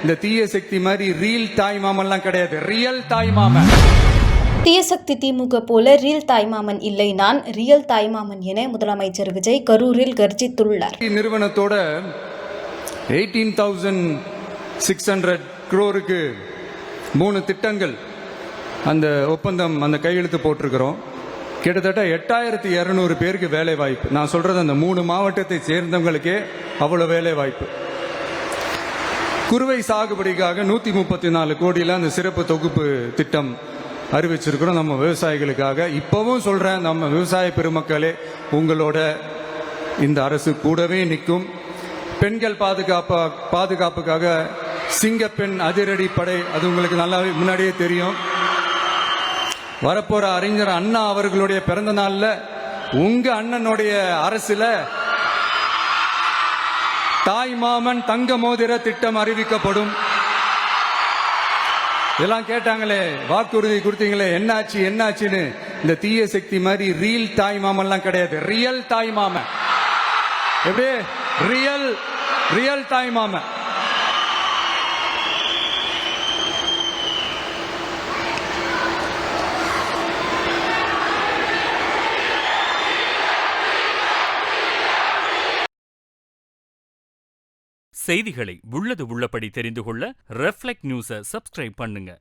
இந்த தீய சக்தி மாதிரி ரீல் தாய் மாமன்லாம் கிடையாது, ரியல் தாய் மாமன். தீயசக்தி திமுக போல ரியல் தாய்மாமன் இல்லை, நான் ரியல் தாய்மாமன் என முதலமைச்சர் விஜய் கரூரில் கர்ஜித்துள்ளார். நிறுவனத்தோட 18,600 crore 3 திட்டங்கள் அந்த ஒப்பந்தம் அந்த கையெழுத்து போட்டிருக்கிறோம். கிட்டத்தட்ட 8,200 பேருக்கு வேலை வாய்ப்பு. நான் சொல்றது அந்த 3 மாவட்டத்தை சேர்ந்தவங்களுக்கே அவ்வளவு வேலை வாய்ப்பு. குறுவை சாகுபடிக்காக 134 கோடியில் அந்த சிறப்பு தொகுப்பு திட்டம் அறிவிச்சிருக்கிறோம் நம்ம விவசாயிகளுக்காக. இப்பவும் சொல்றேன், நம்ம விவசாய பெருமக்களே, உங்களோட இந்த அரசு கூடவே நிற்கும். பெண்கள் பாதுகாப்புக்காக சிங்கப்பெண் அதிரடி படை, அது உங்களுக்கு நல்லாவே முன்னாடியே தெரியும். வரப்போற அறிஞர் அண்ணா அவர்களுடைய பிறந்த நாள்ல உங்க அண்ணனுடைய அரசுல தாய் மாமன் தங்க மோதிர திட்டம் அறிவிக்கப்படும். இதெல்லாம் கேட்டாங்களே, வாக்குறுதி கொடுத்தீங்களே, என்னாச்சு என்னாச்சுன்னு. இந்த தீய சக்தி மாதிரி ரீல் தாய் மாமன்லாம் கிடையாது, ரியல் தாய் மாமன். எப்படி ரியல் தாய் மாமன். செய்திகளை உள்ளது உள்ளபடி தெரிந்து கொள்ள ரெஃப்ளெக்ட் நியூஸை சப்ஸ்கிரைப் பண்ணுங்க.